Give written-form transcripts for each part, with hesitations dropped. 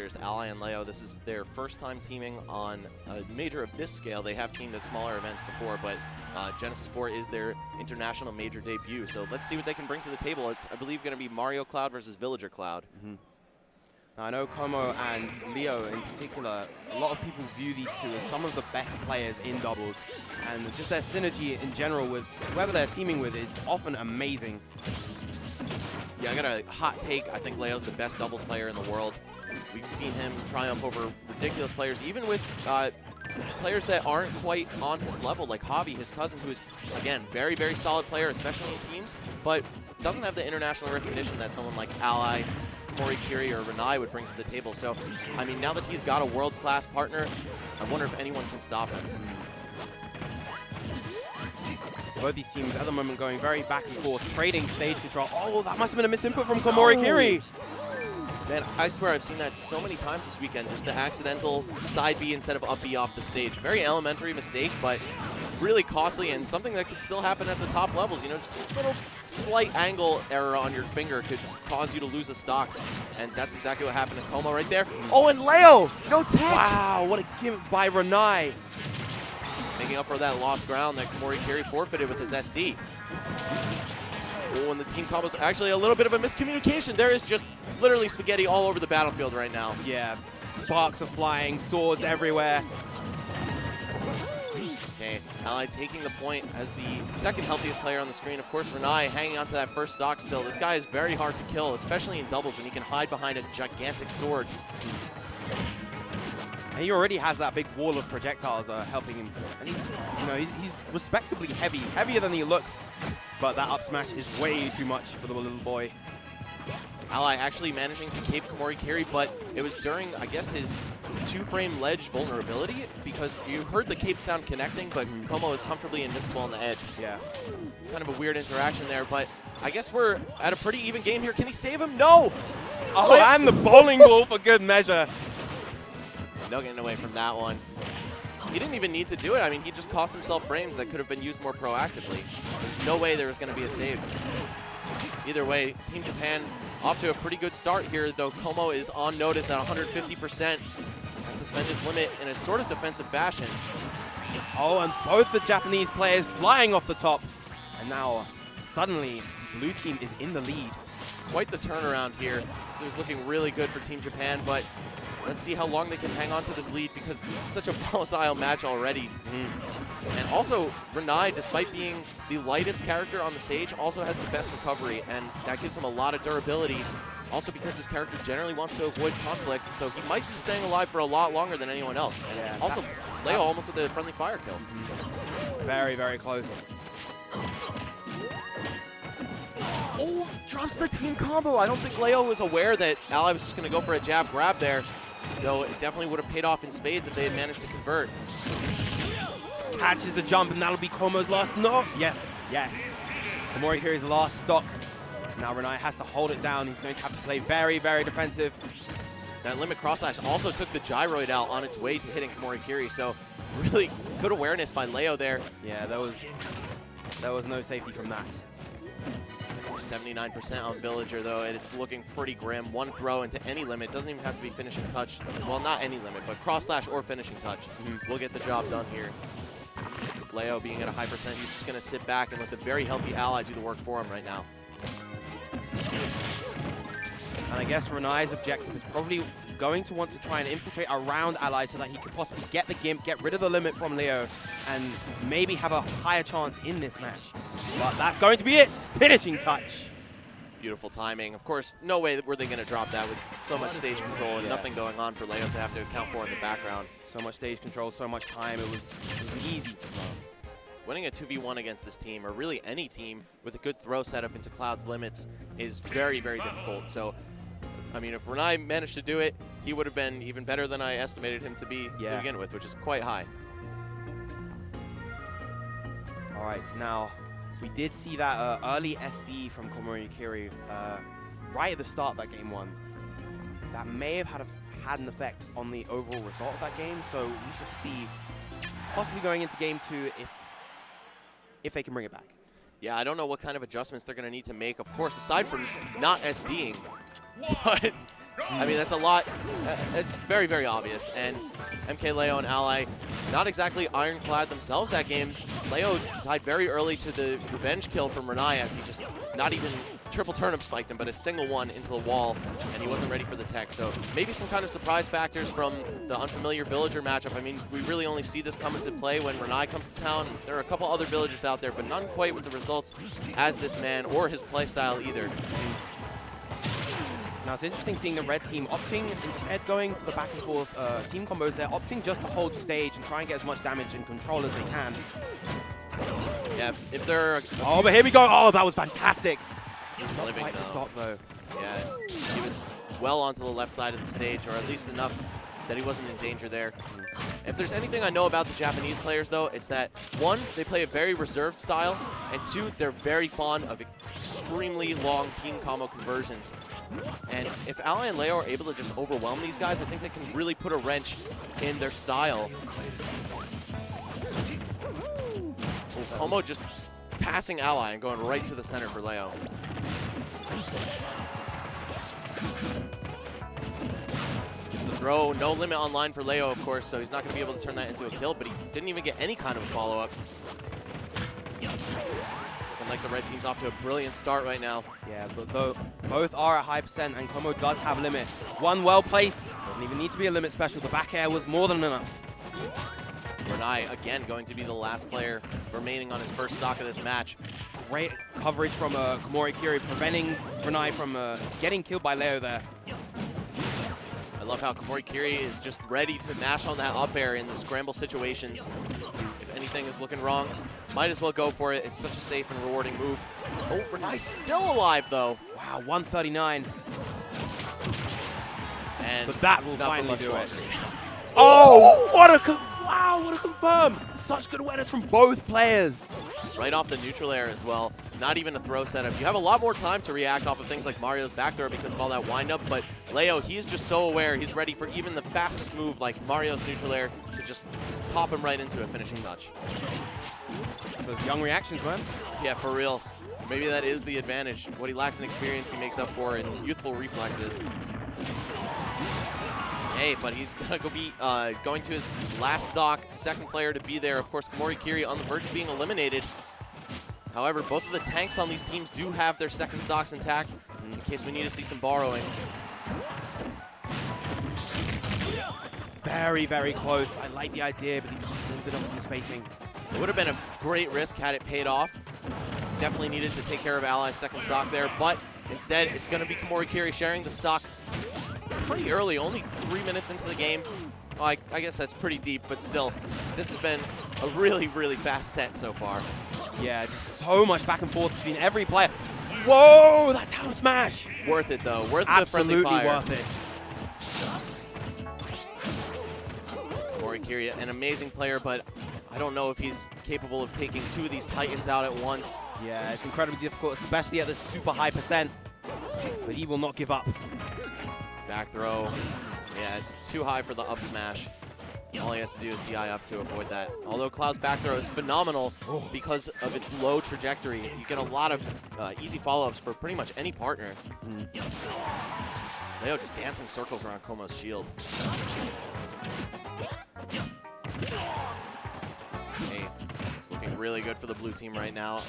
players, Ally and Leo. This is their first time teaming on a major of this scale. They have teamed at smaller events before, but Genesis 4 is their international major debut. So let's see what they can bring to the table. It's, I believe, going to be Mario Cloud versus Villager Cloud. Now, I know Komo and Leo in particular, a lot of people view these two as some of the best players in doubles, and just their synergy in general with whoever they're teaming with is often amazing. Yeah, I got a hot take. I think Leo's the best doubles player in the world. We've seen him triumph over ridiculous players, even with players that aren't quite on his level, like Javi, his cousin, who is, again, very, very solid player, especially in teams, but doesn't have the international recognition that someone like Ally, Komorikiri, or Ranai would bring to the table. So, I mean, now that he's got a world-class partner, I wonder if anyone can stop him. Both these teams at the moment going very back and forth, trading stage control. Oh, that must have been a misinput from Komorikiri. Man, I swear I've seen that so many times this weekend, just the accidental side B instead of up B off the stage. Very elementary mistake, but really costly and something that could still happen at the top levels. You know, just a little slight angle error on your finger could cause you to lose a stock, and that's exactly what happened to Como right there. Oh, and Leo, no tech! Wow, what a gimmick by Ranai. Making up for that lost ground that Komorikiri forfeited with his SD. Oh, and the team combos, actually a little bit of a miscommunication. There is just literally spaghetti all over the battlefield right now. Yeah, sparks are flying, swords everywhere. Okay, Ally taking the point as the second healthiest player on the screen. Of course, Ranai hanging on to that first stock still. This guy is very hard to kill, especially in doubles when he can hide behind a gigantic sword. And he already has that big wall of projectiles helping him. And he's, you know, he's respectably heavy, heavier than he looks. But that up smash is way too much for the little boy. Ally actually managing to cape Komorikiri, but it was during, I guess, his two-frame ledge vulnerability, because you heard the cape sound connecting, but Como is comfortably invincible on the edge. Yeah. Kind of a weird interaction there, but I guess we're at a pretty even game here. Can he save him? No! Oh, and the bowling ball for good measure. No getting away from that one. He didn't even need to do it. I mean, he just cost himself frames that could have been used more proactively. There's no way there was going to be a save. Either way, Team Japan off to a pretty good start here, though Como is on notice at 150%. Has to spend his limit in a sort of defensive fashion. Oh, and both the Japanese players flying off the top. And now, suddenly, blue team is in the lead. Quite the turnaround here. So it was looking really good for Team Japan, but let's see how long they can hang on to this lead, because this is such a volatile match already. And also, Ranai, despite being the lightest character on the stage, also has the best recovery, and that gives him a lot of durability. Also because his character generally wants to avoid conflict, so he might be staying alive for a lot longer than anyone else. And yeah, also, Leo almost with a friendly fire kill. Very, very close. Oh, drops the team combo. I don't think Leo was aware that Ally was just going to go for a jab grab there, though it definitely would have paid off in spades if they had managed to convert. Catches the jump, and that'll be Komo's last. No! Yes, yes. Komorikiri's last stock. Now Ranai has to hold it down. He's going to have to play very, very defensive. That limit cross slash also took the gyroid out on its way to hitting Komorikiri, so really good awareness by Leo there. Yeah, there was no safety from that. 79% on Villager, though, and it's looking pretty grim. One throw into any limit. Doesn't even have to be finishing touch. Well, not any limit, but cross slash or finishing touch. We'll get the job done here. Leo being at a high percent, he's just going to sit back and let the very healthy Ally do the work for him right now. And I guess Ranai's objective is probably going to want to try and infiltrate around Ally so that he could possibly get the gimp, get rid of the limit from Leo, and maybe have a higher chance in this match. But that's going to be it. Finishing touch. Beautiful timing. Of course, no way were they going to drop that with so much stage control and nothing going on for Leo to have to account for in the background. So much stage control, so much time. It was easy to throw. Winning a 2v1 against this team, or really any team with a good throw setup into Cloud's limits, is very, very difficult. So, I mean, if Ranai managed to do it, he would have been even better than I estimated him to be to begin with, which is quite high. All right, now we did see that early SD from Komorikiri right at the start of that game one. That may have had an effect on the overall result of that game, so we should see possibly going into game two if they can bring it back. Yeah, I don't know what kind of adjustments they're going to need to make. Of course, aside from not SDing, but I mean, that's a lot. It's very, very obvious. And MKLeo and Ally, not exactly ironclad themselves that game. Leo died very early to the revenge kill from Ranai as he just not even triple turnip spiked him, but a single one into the wall, and he wasn't ready for the tech. So maybe some kind of surprise factors from the unfamiliar villager matchup. I mean, we really only see this come into play when Ranai comes to town. There are a couple other villagers out there, but none quite with the results as this man or his playstyle either. Now it's interesting seeing the red team opting, instead going for the back and forth team combos, they're opting just to hold stage and try and get as much damage and control as they can. Yeah, if they're... Oh, but here we go. Oh, that was fantastic. He's Not living quite the though. stop though. Yeah, he was well onto the left side of the stage, or at least enough that he wasn't in danger there. If there's anything I know about the Japanese players, though, it's that, one, they play a very reserved style, and two, they're very fond of extremely long team combo conversions. And if Ally and Leo are able to just overwhelm these guys, I think they can really put a wrench in their style. Komo just passing Ally and going right to the center for Leo. Just the throw, no limit online for Leo, of course, so he's not going to be able to turn that into a kill, but he didn't even get any kind of a follow-up. Looking like the red team's off to a brilliant start right now. Yeah, but though both are at high percent and Komo does have limit. One well placed, doesn't even need to be a limit special. The back air was more than enough. Ranai, again, going to be the last player remaining on his first stock of this match. Great coverage from Komorikiri, preventing Ranai from getting killed by Leo there. I love how Komorikiri is just ready to mash on that up air in the scramble situations. If anything is looking wrong, might as well go for it. It's such a safe and rewarding move. Oh, Ranai's still alive, though. Wow, 139. And but that will not for finally much do it. longer. Oh, what a confirm! Such good awareness from both players. Right off the neutral air as well. Not even a throw setup. You have a lot more time to react off of things like Mario's back throw because of all that windup, but Leo, he is just so aware. He's ready for even the fastest move like Mario's neutral air to just pop him right into a finishing touch. Those young reactions, man. Yeah, for real. Maybe that is the advantage. What he lacks in experience, he makes up for in youthful reflexes. Hey, but he's gonna go be going to his last stock, second player to be there. Of course, Komorikiri on the verge of being eliminated. However, both of the tanks on these teams do have their second stocks intact in case we need to see some borrowing. Very, very close. I like the idea, but he just a little bit off in the spacing. It would have been a great risk had it paid off. Definitely needed to take care of Ally's second stock there, but instead it's going to be Komorikiri sharing the stock pretty early, only 3 minutes into the game. Well, I guess that's pretty deep, but still, this has been a really, really fast set so far. Yeah, just so much back and forth between every player. Whoa, that down smash! Worth it, though. Worth Absolutely the friendly fire. worth it. Komorikiri, an amazing player, but I don't know if he's capable of taking two of these Titans out at once. Yeah, it's incredibly difficult, especially at the super high percent. But he will not give up. Back throw. Yeah, too high for the up smash. All he has to do is DI up to avoid that. Although Cloud's back throw is phenomenal because of its low trajectory. You get a lot of easy follow-ups for pretty much any partner. Leo just dancing circles around Komo's shield. Hey, it's looking really good for the blue team right now.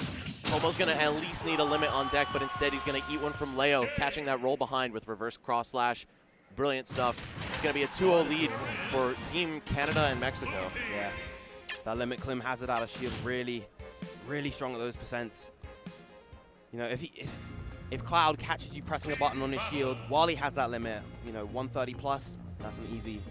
Komo's going to at least need a limit on deck, but instead he's going to eat one from Leo, catching that roll behind with reverse cross slash. Brilliant stuff. It's going to be a 2-0 lead for Team Canada and Mexico. Yeah, that limit Klim has it out of shield really, really strong at those percents. You know, if Cloud catches you pressing a button on his shield while he has that limit, you know, 130 plus, that's an easy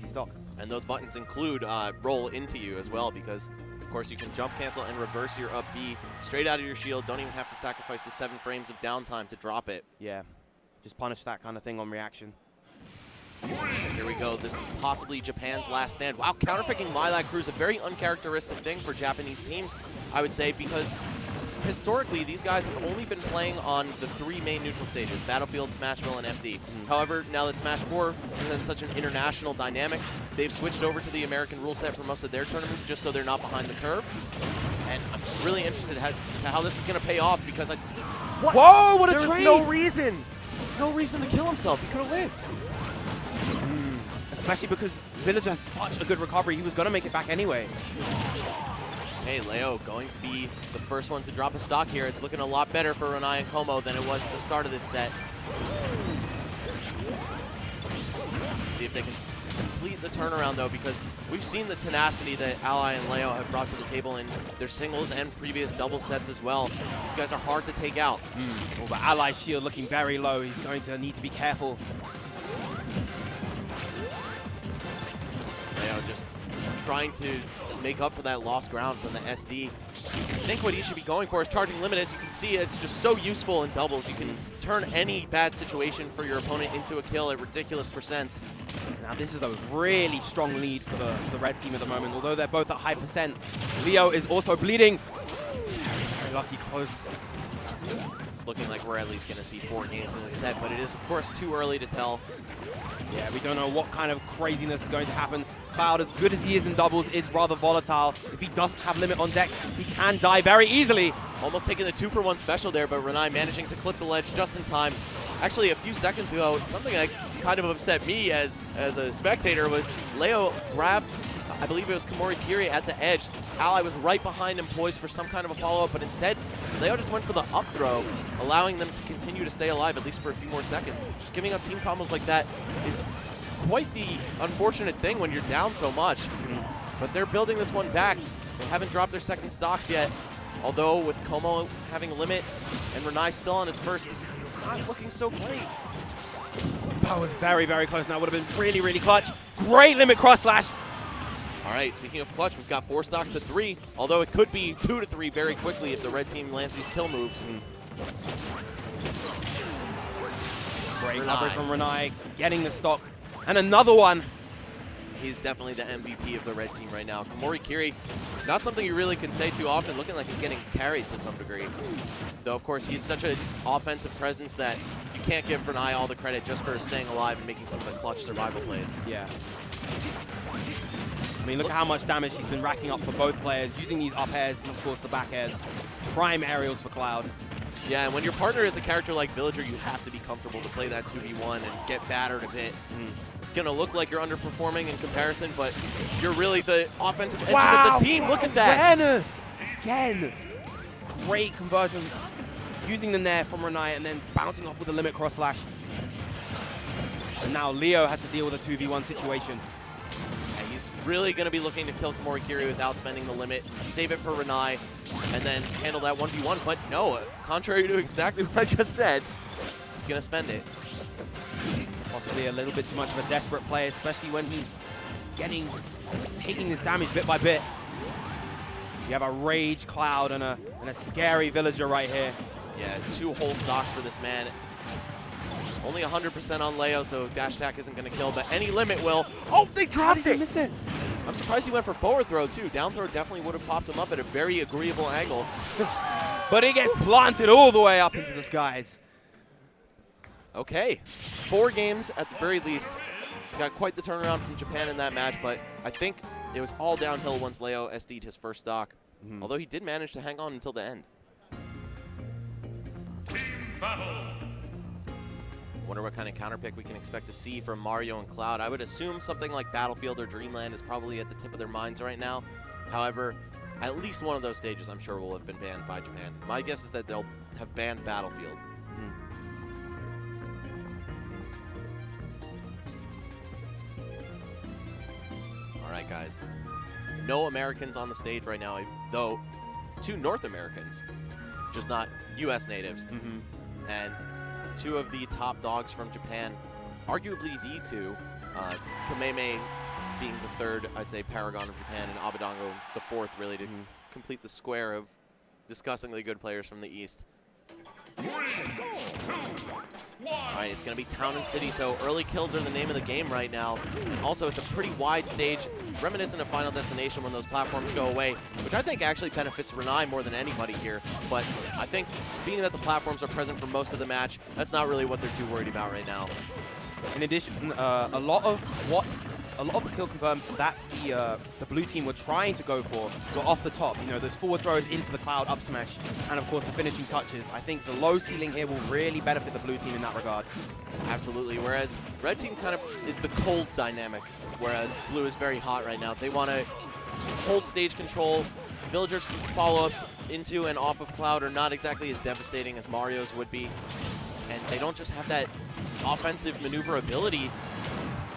stock. And those buttons include roll into you as well, because of course you can jump cancel and reverse your up B straight out of your shield. Don't even have to sacrifice the 7 frames of downtime to drop it. Yeah, just punish that kind of thing on reaction. Here we go. This is possibly Japan's last stand. Wow, counterpicking Lilac Crew is a very uncharacteristic thing for Japanese teams, I would say, because historically these guys have only been playing on the 3 main neutral stages, Battlefield, Smashville, and FD. However, now that Smash 4 presents such an international dynamic, they've switched over to the American rule set for most of their tournaments just so they're not behind the curve. And I'm just really interested as to how this is going to pay off because Whoa, what a trade! There's no reason. no reason to kill himself. He could have lived. Especially because Village has such a good recovery. He was going to make it back anyway. Hey, Leo going to be the first one to drop a stock here. It's looking a lot better for Ranai and Como than it was at the start of this set. Let's see if they can complete the turnaround, though, because we've seen the tenacity that Ally and Leo have brought to the table in their singles and previous double sets as well. These guys are hard to take out. Well, but Ally's shield looking very low. He's going to need to be careful. Leo just trying to make up for that lost ground from the SD. I think what he should be going for is charging limit. As you can see, it's just so useful in doubles. You can turn any bad situation for your opponent into a kill at ridiculous percents. Now this is a really strong lead for the red team at the moment, although they're both at high percent. Leo is also bleeding. Very lucky close. It's looking like we're at least going to see 4 games in the set, but it is, of course, too early to tell. Yeah, we don't know what kind of craziness is going to happen. Cloud, as good as he is in doubles, is rather volatile. If he doesn't have limit on deck, he can die very easily. Almost taking the 2-for-1 special there, but Ranai managing to clip the ledge just in time. Actually, a few seconds ago, something that kind of upset me as a spectator was Leo grabbed, I believe it was Komorikiri at the edge. Ally was right behind him, poised for some kind of a follow-up, but instead, Leo just went for the up throw, allowing them to continue to stay alive, at least for a few more seconds. Just giving up team combos like that is quite the unfortunate thing when you're down so much. But they're building this one back. They haven't dropped their second stocks yet. Although with Como having a limit and Ranai still on his first, this is not looking so great. That was very, very close. Now would have been really, really clutch. Great limit cross slash. All right, speaking of clutch, we've got 4 stocks to 3, although it could be 2 to 3 very quickly if the red team lands these kill moves. Great coverage from Ranai, getting the stock. And another one. He's definitely the MVP of the red team right now. Komorikiri, not something you really can say too often, looking like he's getting carried to some degree. Though, of course, he's such an offensive presence that you can't give Ranai all the credit just for staying alive and making some of the clutch survival plays. Yeah. I mean, look at how much damage he's been racking up for both players, using these up airs and, of course, the back airs. Prime aerials for Cloud. Yeah, and when your partner is a character like Villager, you have to be comfortable to play that 2v1 and get battered a bit. It's going to look like you're underperforming in comparison, but you're really the offensive engine of the team. Look at that. Awareness! Again. Great conversion. Using the nair from Ranai and then bouncing off with a limit cross slash. And now Leo has to deal with a 2v1 situation. And he's really going to be looking to kill Komorikiri without spending the limit, save it for Ranai, and then handle that 1v1. But no, contrary to exactly what I just said, he's going to spend it. Possibly a little bit too much of a desperate play, especially when he's taking this damage bit by bit. You have a rage Cloud and a scary Villager right here. Yeah, 2 whole stocks for this man. Only 100% on Leo, so dash attack isn't going to kill, but any limit will. Oh, they dropped it! Miss it? I'm surprised he went for forward throw, too. Down throw definitely would have popped him up at a very agreeable angle. But it gets planted all the way up into the skies. Okay, 4 games at the very least. Got quite the turnaround from Japan in that match, but I think it was all downhill once Leo SD'd his first stock. Although he did manage to hang on until the end. Wonder what kind of counterpick we can expect to see from Mario and Cloud. I would assume something like Battlefield or Dreamland is probably at the tip of their minds right now. However, at least one of those stages I'm sure will have been banned by Japan. My guess is that they'll have banned Battlefield. All right, guys. No Americans on the stage right now, though 2 North Americans, just not U.S. natives. And 2 of the top dogs from Japan, arguably the 2, Kameme being the 3rd, I'd say, paragon of Japan, and Abadango the 4th, really, to complete the square of disgustingly good players from the East. All right, it's going to be Town and City, so early kills are the name of the game right now. And also, it's a pretty wide stage, reminiscent of Final Destination when those platforms go away, which I think actually benefits Ranai more than anybody here. But I think being that the platforms are present for most of the match, that's not really what they're too worried about right now. In addition, a lot of the kill confirms that the blue team were trying to go for were off the top. You know, those forward throws into the cloud up smash, and of course the finishing touches. I think the low ceiling here will really benefit the blue team in that regard. Absolutely. Whereas red team kind of is the cold dynamic, whereas blue is very hot right now. They want to hold stage control. Villagers follow-ups into and off of cloud are not exactly as devastating as Mario's would be, and they don't just have that offensive maneuverability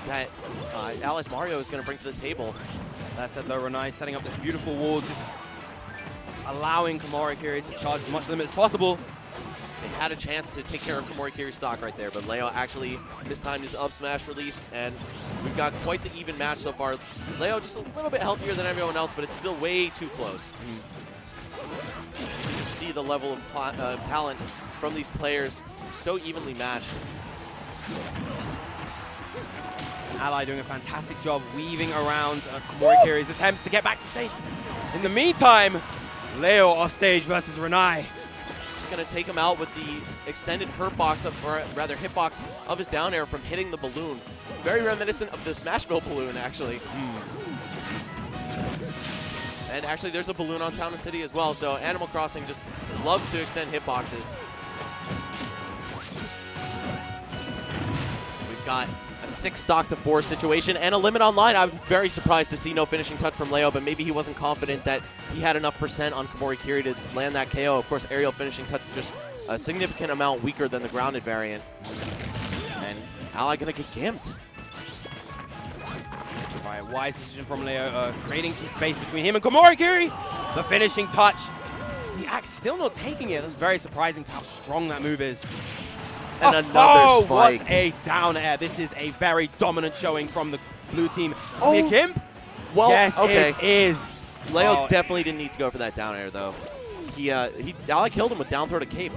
that Alice Mario is going to bring to the table. That said, though, Ranai setting up this beautiful wall, just allowing Komorikiri to charge as much limit as possible. They had a chance to take care of Komorikiri's stock right there, but Leo actually mistimed his up smash release, and we've got quite the even match so far. Leo just a little bit healthier than everyone else, but it's still way too close. You see the level of talent from these players, so evenly matched. Ally doing a fantastic job weaving around Komorikiri's attempts to get back to stage. In the meantime, Leo off stage versus Ranai. Just going to take him out with the extended hurt box, or rather hitbox of his down air from hitting the balloon. Very reminiscent of the Smashville balloon, actually. And actually, there's a balloon on Town and City as well, so Animal Crossing just loves to extend hitboxes. We've got a 6 stock to 4 situation and a limit online. I'm very surprised to see no finishing touch from Leo, but maybe he wasn't confident that he had enough percent on Komorikiri to land that KO. Of course, aerial finishing touch is just a significant amount weaker than the grounded variant. And Ally gonna get gimped. Right, wise decision from Leo, creating some space between him and Komorikiri. The finishing touch. The axe still not taking it. That's very surprising how strong that move is. And another spike. What a down air. This is a very dominant showing from the blue team. Oh, a gimp? Well, yes, okay. it is. Leo definitely didn't need to go for that down air, though. Ally killed him with down throw to cape.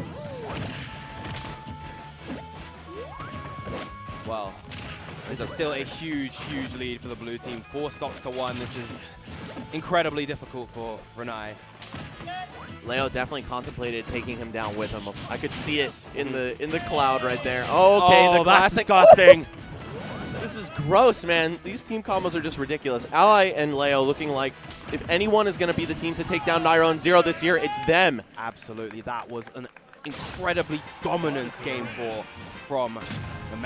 Well, this is still a huge, huge lead for the blue team. 4 stocks to 1. This is incredibly difficult for Ranai. Leo definitely contemplated taking him down with him. I could see it in the cloud right there. Okay, the classic. That's disgusting. This is gross, man. These team combos are just ridiculous. Ally and Leo looking like if anyone is going to be the team to take down Nairo and Zero this year, it's them. Absolutely. That was an incredibly dominant game from the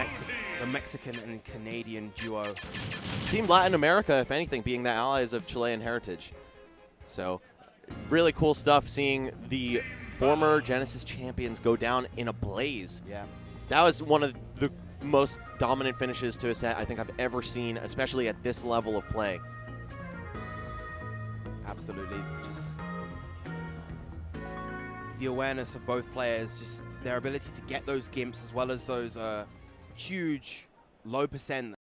Mexican and Canadian duo. Team Latin America, if anything, being the allies of Chilean heritage. So really cool stuff seeing the former Genesis champions go down in a blaze. Yeah. That was one of the most dominant finishes to a set I think I've ever seen, especially at this level of play. Absolutely. Just the awareness of both players, just their ability to get those gimps as well as those huge low percent